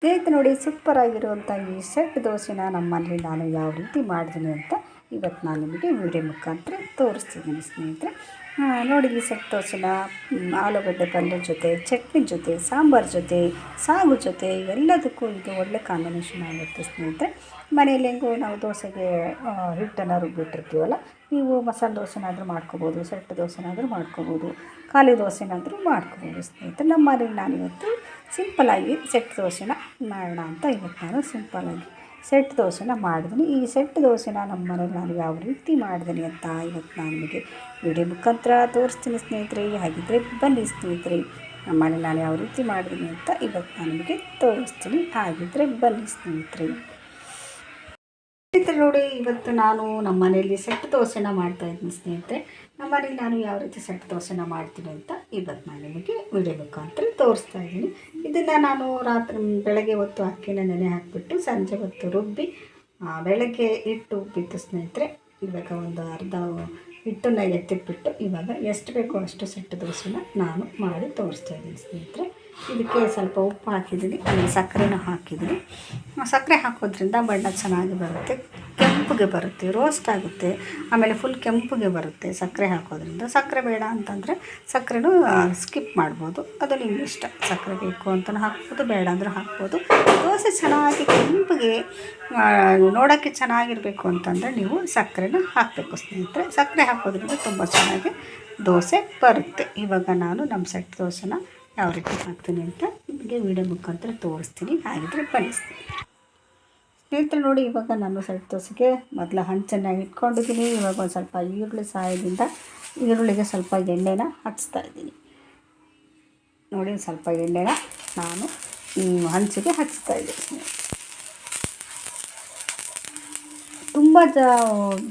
ಸ್ನೇಹಿತರೆ ನೋಡಿ, ಸೂಪರಾಗಿರುವಂಥ ಈ ಸೆಟ್ ದೋಸೆನ ನಮ್ಮಲ್ಲಿ ನಾನು ಯಾವ ರೀತಿ ಮಾಡಿದ್ದೀನಿ ಅಂತ ಇವತ್ತು ನಾನು ನಿಮಗೆ ವಿಡಿಯೋ ಮುಖಾಂತರ ತೋರಿಸ್ತಿದ್ದೀನಿ ಸ್ನೇಹಿತರೆ. ನೋಡಿ, ಈ ಸೆಟ್ ದೋಸೆನ ಆಲೂಗಡ್ಡೆ ಪಲ್ಯ ಜೊತೆ, ಚಟ್ನಿ ಜೊತೆ, ಸಾಂಬಾರು ಜೊತೆ, ಸಾಗು ಜೊತೆ ಎಲ್ಲದಕ್ಕೂ ಇದು ಒಳ್ಳೆ ಕಾಂಬಿನೇಷನ್ ಆಗುತ್ತೆ ಸ್ನೇಹಿತರೆ. ಮನೆಯಲ್ಲಿ ಹೆಂಗೋ ನಾವು ದೋಸೆಗೆ ಹಿಟ್ಟನ್ನು ರುಬ್ಬಿಟ್ಟಿರ್ತೀವಲ್ಲ, ನೀವು ಮಸಾಲೆ ದೋಸೆನಾದರೂ ಮಾಡ್ಕೋಬೋದು, ಸೆಟ್ ದೋಸೆನಾದರೂ ಮಾಡ್ಕೋಬೋದು, ಖಾಲಿ ದೋಸೆನಾದರೂ ಮಾಡ್ಕೋಬೋದು ಸ್ನೇಹಿತರೆ. ನಮ್ಮ ಮನೇಲಿ ನಾನಿವತ್ತು ಸಿಂಪಲಾಗಿ ಸೆಟ್ ದೋಸೆನ ಮಾಡೋಣ ಅಂತ ಇವತ್ತು ನಾನು ಸಿಂಪಲಾಗಿ ಸೆಟ್ ದೋಸೆನ ಮಾಡಿದ್ದೀನಿ. ಈ ಸೆಟ್ ದೋಸೆನ ನಮ್ಮ ಮನೇಲಿ ನಾನು ಯಾವ ರೀತಿ ಮಾಡಿದ್ದೀನಿ ಅಂತ ಇವತ್ತು ನಾನು ನಿಮಗೆ ವಿಡಿಯೋ ಮುಖಾಂತರ ತೋರಿಸ್ತೀನಿ ಸ್ನೇಹಿತರೆ. ಹಾಗಿದ್ದರೆ ಬನ್ನಿ ಸ್ನೇಹಿತರೆ, ನಮ್ಮ ಮನೇಲಿ ನಾನು ಯಾವ ರೀತಿ ಮಾಡಿದ್ದೀನಿ ಅಂತ ಇವತ್ತು ನಾನು ನಿಮಗೆ ತೋರಿಸ್ತೀನಿ. ಹಾಗಿದ್ದರೆ ಬನ್ನಿ ಸ್ನೇಹಿತರೆ. ನೋಡಿ, ಇವತ್ತು ನಾನು ನಮ್ಮ ಮನೆಯಲ್ಲಿ ಸೆಟ್ ದೋಸೆನ ಮಾಡ್ತಾಯಿದ್ದೀನಿ ಸ್ನೇಹಿತರೆ. ನಮ್ಮ ಮನೇಲಿ ನಾನು ಯಾವ ರೀತಿ ಸೆಟ್ ದೋಸೆನ ಮಾಡ್ತೀನಿ ಅಂತ ಇವತ್ತು ನಾನು ನಿಮಗೆ ವಿಡಿಯೋ ಮುಖಾಂತರ ತೋರಿಸ್ತಾ ಇದ್ದೀನಿ. ಇದನ್ನು ನಾನು ಬೆಳಗ್ಗೆ ಹೊತ್ತು ಅಕ್ಕಿನ ನೆನೆ ಹಾಕಿಬಿಟ್ಟು ಸಂಜೆ ಹೊತ್ತು ರುಬ್ಬಿ ಬೆಳಗ್ಗೆ ಹಿಟ್ಟು ಉಬ್ಬಿತ್ತು ಸ್ನೇಹಿತರೆ. ಇವಾಗ ಒಂದು ಅರ್ಧ ಹಿಟ್ಟನ್ನು ಎತ್ತಿಟ್ಬಿಟ್ಟು ಇವಾಗ ಎಷ್ಟು ಬೇಕೋ ಅಷ್ಟು ಸೆಟ್ ದೋಸೆನ ನಾನು ಮಾಡಿ ತೋರಿಸ್ತಾ ಇದ್ದೀನಿ ಸ್ನೇಹಿತರೆ. ಇದಕ್ಕೆ ಸ್ವಲ್ಪ ಉಪ್ಪು ಹಾಕಿದ್ದೀನಿ, ಸಕ್ಕರೆನ ಹಾಕಿದ್ದೀನಿ. ಸಕ್ಕರೆ ಹಾಕೋದ್ರಿಂದ ಬಣ್ಣ ಚೆನ್ನಾಗಿ ಬರುತ್ತೆ, ಕೆಂಪಗೆ ಬರುತ್ತೆ, ರೋಸ್ಟ್ ಆಗುತ್ತೆ, ಆಮೇಲೆ ಫುಲ್ ಕೆಂಪಗೆ ಬರುತ್ತೆ ಸಕ್ಕರೆ ಹಾಕೋದ್ರಿಂದ. ಸಕ್ಕರೆ ಬೇಡ ಅಂತಂದರೆ ಸಕ್ಕರೆನೂ ಸ್ಕಿಪ್ ಮಾಡ್ಬೋದು, ಅದು ನಿಮ್ಗೆ ಇಷ್ಟ. ಸಕ್ಕರೆ ಬೇಕು ಅಂತಲೂ ಹಾಕ್ಬೋದು, ಬೇಡ ಅಂದರೂ ಹಾಕ್ಬೋದು. ದೋಸೆ ಚೆನ್ನಾಗಿ ಕೆಂಪಗೆ ನೋಡೋಕ್ಕೆ ಚೆನ್ನಾಗಿರಬೇಕು ಅಂತಂದರೆ ನೀವು ಸಕ್ಕರೆನ ಹಾಕಬೇಕು ಸ್ನೇಹಿತರೆ. ಸಕ್ಕರೆ ಹಾಕೋದ್ರಿಂದ ತುಂಬ ಚೆನ್ನಾಗಿ ದೋಸೆ ಬರುತ್ತೆ. ಇವಾಗ ನಾನು ನಮ್ಮ ಸೆಟ್ ದೋಸೆನ ಯಾವ ರೀತಿ ಹಾಕ್ತೀನಿ ಅಂತ ನಿಮಗೆ ವಿಡಿಯೋ ಮುಖಾಂತರ ತೋರಿಸ್ತೀನಿ. ಹಾಗಿದ್ರೆ ಬನ್ನಿ ಸ್ನೇಹಿತರೆ. ನೋಡಿ, ಇವಾಗ ನಾನು ಸೆಟ್ ದೋಸೆಗೆ ಮೊದಲು ಹಂಚನ್ನು ಇಟ್ಕೊಂಡಿದ್ದೀನಿ. ಇವಾಗ ಒಂದು ಸ್ವಲ್ಪ ಈರುಳ್ಳಿ ಸಹಾಯದಿಂದ ಈರುಳ್ಳಿಗೆ ಸ್ವಲ್ಪ ಎಣ್ಣೆನ ಹಚ್ತಾ ಇದ್ದೀನಿ. ನೋಡಿ, ಸ್ವಲ್ಪ ಎಣ್ಣೆನ ನಾನು ಹಂಚಿಗೆ ಹಚ್ತಾ ಇದ್ದೀನಿ. ತುಂಬ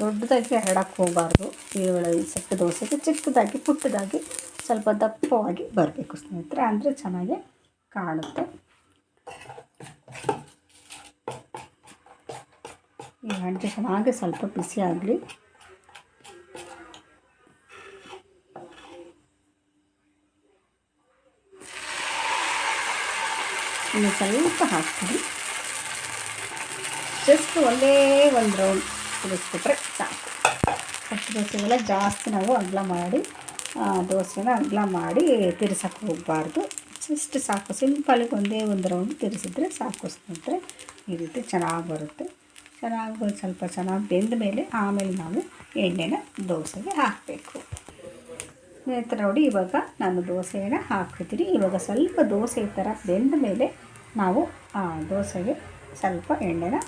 ದೊಡ್ಡದಾಗಿ ಹರಡಕ್ಕೆ ಹೋಗಬಾರ್ದು. ಈರುಳ್ಳಿ ಸೆಟ್ ದೋಸೆಗೆ ಚಿಕ್ಕದಾಗಿ ಪುಟ್ಟದಾಗಿ ಸ್ವಲ್ಪ ದಪ್ಪವಾಗಿ ಬರಬೇಕು ಸ್ನೇಹಿತರೆ, ಅಂದರೆ ಚೆನ್ನಾಗಿ ಕಾಣುತ್ತೆ. ಈ ಹಂಚು ಚೆನ್ನಾಗಿ ಸ್ವಲ್ಪ ಬಿಸಿ ಆಗಲಿ. ಇನ್ನು ಸ್ವಲ್ಪ ಹಾಕ್ತೀನಿ, ಜಸ್ಟ್ ಒಂದೇ ಒಂದು ರೌಂಡ್ ತಿರುಗಿಸ್ಬಿಟ್ರೆ ಸಾಕು. ಸೆಟ್ ದೋಸೆಗೆಲ್ಲ ಜಾಸ್ತಿ ನಾವು ಅಗಲ ಮಾಡಿ ದೋಸೆನ ಅಗಲ ಮಾಡಿ ತಿರ್ಸೋಕ್ಕೆ ಹೋಗಬಾರ್ದು. ಜಸ್ಟ್ ಸಾಕು, ಸಿಂಪಲಿಗೆ ಒಂದೇ ಒಂದು ರೌಂಡ್ ತಿರ್ಸಿದ್ರೆ ಸಾಕು ಸ್ನೇಹಿತರೆ. ಈ ರೀತಿ ಚೆನ್ನಾಗಿ ಬರುತ್ತೆ. ಸ್ವಲ್ಪ ಚೆನ್ನಾಗಿ ಬೆಂದ ಮೇಲೆ ಆಮೇಲೆ ನಾವು ಎಣ್ಣೆನ ದೋಸೆಗೆ ಹಾಕಬೇಕು ಸ್ನೇಹಿತರೆ. ನೋಡಿ, ಇವಾಗ ನಾನು ದೋಸೆನ ಹಾಕ್ತಿದ್ದೀನಿ. ಇವಾಗ ಸ್ವಲ್ಪ ದೋಸೆ ಈ ಥರ ಬೆಂದ ಮೇಲೆ ನಾವು ದೋಸೆಗೆ ಸ್ವಲ್ಪ ಎಣ್ಣೆನ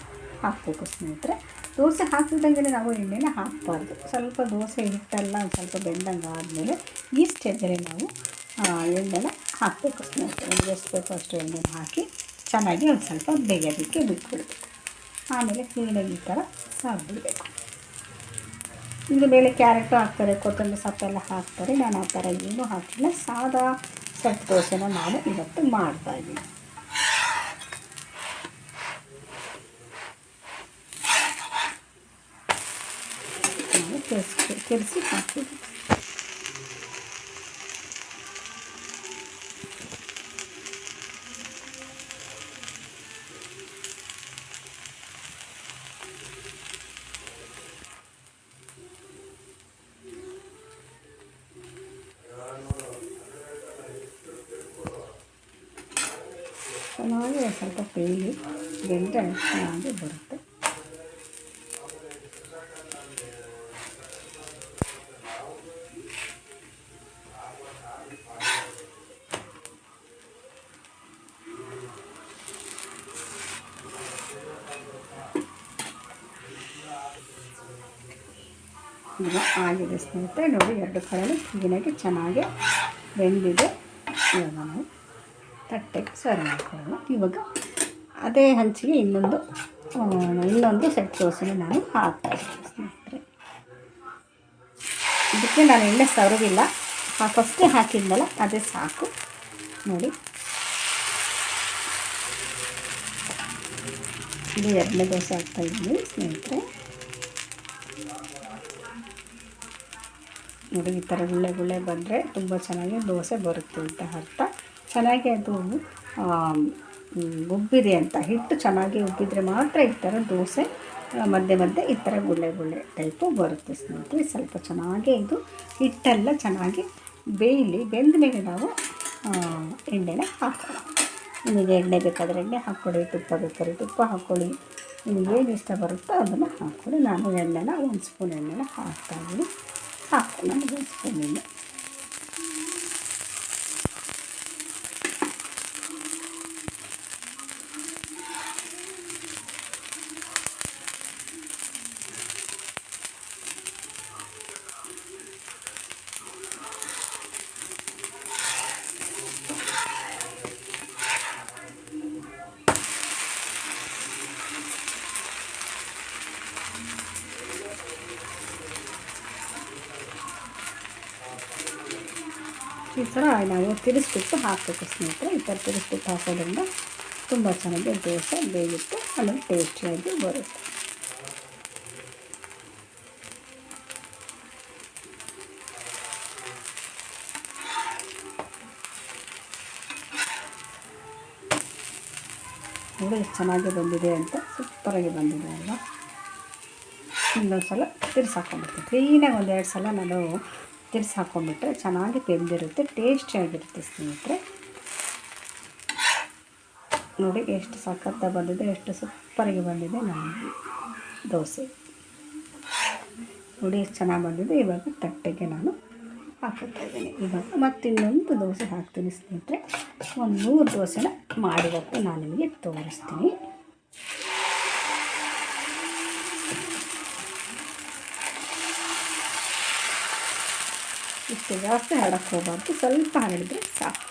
ಹಾಕಬೇಕು ಸ್ನೇಹಿತರೆ. ದೋಸೆ ಹಾಕಿದಂಗೆ ನಾವು ಎಣ್ಣೆನ ಹಾಕಬಾರ್ದು. ಸ್ವಲ್ಪ ದೋಸೆ ಹಿಟ್ಟೆಲ್ಲ ಒಂದು ಸ್ವಲ್ಪ ಬೆಂದಂಗೆ ಆದಮೇಲೆ ಈ ಸ್ಟೇಜಲ್ಲಿ ನಾವು ಎಣ್ಣೆನ ಹಾಕಬೇಕು ಸ್ನೇಹಿತರೆ. ಎಷ್ಟು ಬೇಕೋ ಅಷ್ಟು ಎಣ್ಣೆನ ಹಾಕಿ ಚೆನ್ನಾಗಿ ಒಂದು ಸ್ವಲ್ಪ ಬೇಯೋದಕ್ಕೆ ಬಿಟ್ಬಿಡ್ಬೇಕು. ಆಮೇಲೆ ಕ್ಲೀನಾಗಿ ಈ ಥರ ಸಾಕ್ಬಿಡಬೇಕು. ಇದ್ರ ಮೇಲೆ ಕ್ಯಾರೆಟು ಹಾಕ್ತಾರೆ, ಕೊತ್ತಂಬರಿ ಸೊಪ್ಪೆಲ್ಲ ಹಾಕ್ತಾರೆ. ನಾನು ಆ ಥರ ಏನೂ ಹಾಕಿಲ್ಲ. ಸಾದಾ ಸೆಟ್ ದೋಸೆನ ನಾನು ಇವತ್ತು ಮಾಡ್ತಾಯಿದ್ದೀನಿ. ತಿರ್ಸಿ ಹಾಕ್ತೀವಿ. ಚೆನ್ನಾಗಿ ಸ್ವಲ್ಪ ಬೇಯಿ ಬೆಂದರೆ ಚೆನ್ನಾಗಿ ಬರುತ್ತೆ. ಈಗ ಆಗಿದೆ ಸ್ನೇಹಿತರೆ. ನೋಡಿ, ಎರಡು ಕಡೆ ಕ್ಲೀನಾಗಿ ಚೆನ್ನಾಗಿ ಬೆಂದಿದೆ. ಇವಾಗ ನಾವು ತಟ್ಟೆಗೆ ಸರ್ವ್ ಮಾಡ್ಕೊಳ್ಳೋಣ. ಇವಾಗ ಅದೇ ಹಂಚಿಗೆ ಇನ್ನೊಂದು ಸೆಟ್ ದೋಸೆನ ನಾನು ಹಾಕ್ತಾಯಿದ್ದೀನಿ ಸ್ನೇಹಿತರೆ. ಇದಕ್ಕೆ ನಾನು ಎಣ್ಣೆ ಸವರಿಲ್ಲ, ಫಸ್ಟೇ ಹಾಕಿದ್ನಲ್ಲ ಅದೇ ಸಾಕು. ನೋಡಿ, ಇದು ಎರಡನೇ ದೋಸೆ ಹಾಕ್ತಾಯಿದ್ದೀನಿ ಸ್ನೇಹಿತರೆ. ನೋಡಿ, ಈ ಥರ ಗುಳ್ಳೆ ಬಂದರೆ ತುಂಬ ಚೆನ್ನಾಗಿ ದೋಸೆ ಬರುತ್ತೆ ಅಂತ ಅರ್ಥ. ಚೆನ್ನಾಗಿ ಅದು ಉಬ್ಬಿದೆ ಅಂತ, ಹಿಟ್ಟು ಚೆನ್ನಾಗಿ ಉಬ್ಬಿದ್ರೆ ಮಾತ್ರ ಈ ಥರ ದೋಸೆ ಮಧ್ಯೆ ಮಧ್ಯೆ ಈ ಥರ ಗುಳ್ಳೆ ಗುಳ್ಳೆ ಟೈಪು ಬರುತ್ತೆ ಸ್ನೇಹಿತರೆ. ಸ್ವಲ್ಪ ಚೆನ್ನಾಗಿ ಇದು ಹಿಟ್ಟೆಲ್ಲ ಚೆನ್ನಾಗಿ ಬೇಯಲಿ. ಬೆಂದ ಮೇಲೆ ನಾವು ಎಣ್ಣೆನ ಹಾಕೋಣ. ನಿಮಗೆ ಎಣ್ಣೆ ಬೇಕಾದರೆ ಎಣ್ಣೆ ಹಾಕ್ಕೊಳ್ಳಿ, ತುಪ್ಪ ಬೇಕಾದ್ರೆ ತುಪ್ಪ ಹಾಕ್ಕೊಳ್ಳಿ, ನಿಮಗೇನು ಇಷ್ಟ ಬರುತ್ತೋ ಅದನ್ನು ಹಾಕ್ಕೊಳ್ಳಿ. ನಾನು ಎಣ್ಣೆನ 1 ಸ್ಪೂನ್ ಎಣ್ಣೆನ ಹಾಕ್ತಾಯಿದ್ದೀನಿ. ಸಾಕು ನಮಗೆ 1 ಸ್ಪೂನ್ ಎಣ್ಣೆ. ಈ ಥರ ನಾವು ತಿರುಗಿಸ್ಬಿಟ್ಟು ಹಾಕಬೇಕು ಸ್ನೇಹಿತರೆ. ಈ ಥರ ತಿರುಗಿಸ್ಬಿಟ್ಟು ಹಾಕೋದ್ರಿಂದ ತುಂಬ ಚೆನ್ನಾಗಿ ದೋಸೆ ಬೇಯುತ್ತೆ, ಆಮೇಲೆ ಟೇಸ್ಟಿಯಾಗಿ ಬರುತ್ತೆ. ನೋಡಿ ಎಷ್ಟು ಚೆನ್ನಾಗಿ ಬಂದಿದೆ ಅಂತ, ಸೂಪರಾಗಿ ಬಂದಿದೆ ಅಲ್ವಾ. ಇನ್ನೊಂದು ಸಲ ತಿರ್ಸಿ ಹಾಕ್ಕೊಂಡ್ಬಿಡ್ತೀನಿ. ಕ್ಲೀನಾಗಿ 1-2 ಸಲ ನಾನು ತಿರ್ಸಿ ಹಾಕ್ಕೊಂಡ್ಬಿಟ್ರೆ ಚೆನ್ನಾಗಿ ಬೆಂದಿರುತ್ತೆ, ಟೇಸ್ಟಿಯಾಗಿರುತ್ತೆ ಸ್ನೇಹಿತರೆ. ನೋಡಿ ಎಷ್ಟು ಸಖತ್ತಾಗಿ ಬಂದಿದೆ, ಎಷ್ಟು ಸೂಪರಾಗಿ ಬಂದಿದೆ ನಮ್ಮ ದೋಸೆ. ನೋಡಿ ಎಷ್ಟು ಚೆನ್ನಾಗಿ ಬಂದಿದೆ. ಇವಾಗ ತಟ್ಟೆಗೆ ನಾನು ಹಾಕ್ತಾ ಇದ್ದೀನಿ. ಇವಾಗ ಮತ್ತಿನ್ನೊಂದು ದೋಸೆ ಹಾಕ್ತೀನಿ ಸ್ನೇಹಿತರೆ. ಒಂದು 3 ದೋಸೆನ ಮಾಡಿರುತ್ತೆ ನಾನು ನಿಮಗೆ ತೋರಿಸ್ತೀನಿ. ಇಷ್ಟು ಜಾಸ್ತಿ ಹರಡಕ್ಕೆ ಹೋಗಬಾರ್ದು, ಸ್ವಲ್ಪ ಹರಡಿದ್ರೆ ಸಾಕು.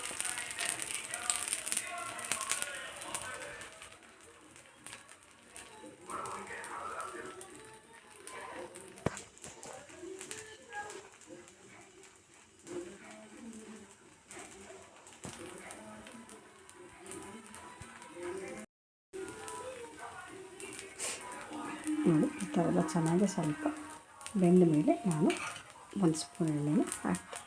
ನೋಡಿ ಈ ಥರ ಎಲ್ಲ ಚೆನ್ನಾಗಿ ಸ್ವಲ್ಪ ಬೆಂದ ಮೇಲೆ ನಾನು 1 ಸ್ಪೂನ್ ಎಣ್ಣೆನ ಹಾಕ್ತೀನಿ.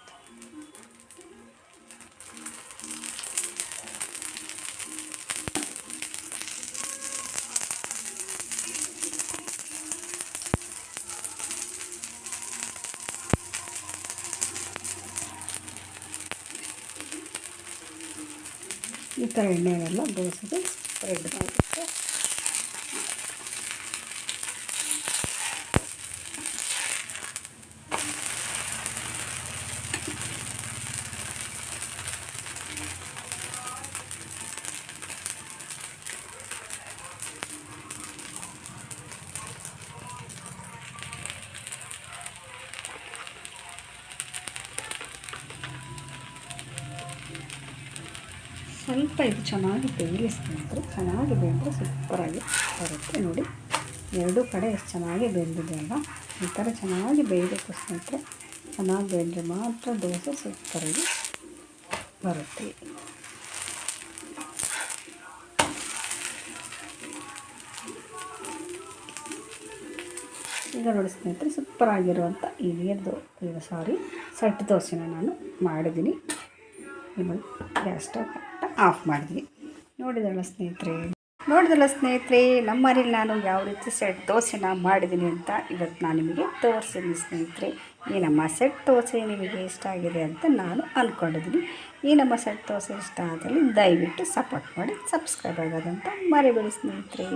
ಈ ಥರ ಎಣ್ಣೆನೆಲ್ಲ ದೋಸೆಗೆ ಸ್ಪ್ರೆಡ್ ಮಾಡುತ್ತೆ. ಸ್ವಲ್ಪ ಇದು ಚೆನ್ನಾಗಿ ಬೇಯಲಿ ಸ್ನೇಹಿತರೆ. ಚೆನ್ನಾಗಿ ಬೆಂದರೆ ಸೂಪರಾಗಿ ಬರುತ್ತೆ. ನೋಡಿ ಎರಡೂ ಕಡೆ ಎಷ್ಟು ಚೆನ್ನಾಗಿ ಬೆಂದಿದೆ ಅಲ್ವಾ. ಈ ಥರ ಚೆನ್ನಾಗಿ ಬೇಯಬೇಕು ಸ್ನೇಹಿತರೆ. ಚೆನ್ನಾಗಿ ಬೆಂದರೆ ಮಾತ್ರ ದೋಸೆ ಸೂಪರಾಗಿ ಬರುತ್ತೆ. ಈಗ ನೋಡಿ ಸ್ನೇಹಿತರೆ, ಸೂಪರಾಗಿರುವಂಥ ಈ ಸೆಟ್ ದೋಸೆನ ನಾನು ಮಾಡಿದ್ದೀನಿ. ಇವಾಗ ಗ್ಯಾಸ್ ಸ್ಟವ್ ಆಫ್ ಮಾಡಿದ್ವಿ. ನೋಡಿದಲ್ಲ ಸ್ನೇಹಿತರೆ ನಮ್ಮ ಮನೇಲಿ ನಾನು ಯಾವ ರೀತಿ ಸೆಟ್ ದೋಸೆನ ಮಾಡಿದ್ದೀನಿ ಅಂತ ಇವತ್ತು ನಾನು ನಿಮಗೆ ತೋರಿಸಿದ್ದೀನಿ ಸ್ನೇಹಿತರೆ. ಈ ನಮ್ಮ ಸೆಟ್ ದೋಸೆ ನಿಮಗೆ ಇಷ್ಟ ಆಗಿದೆ ಅಂತ ನಾನು ಅಂದ್ಕೊಂಡಿದ್ದೀನಿ. ಈ ನಮ್ಮ ಸೆಟ್ ದೋಸೆ ಇಷ್ಟ ಆದಲ್ಲಿ ದಯವಿಟ್ಟು ಸಪೋರ್ಟ್ ಮಾಡಿ, ಸಬ್ಸ್ಕ್ರೈಬ್ ಆಗೋದಂತ ಮರಿಬೇಡಿ ಸ್ನೇಹಿತರೆ.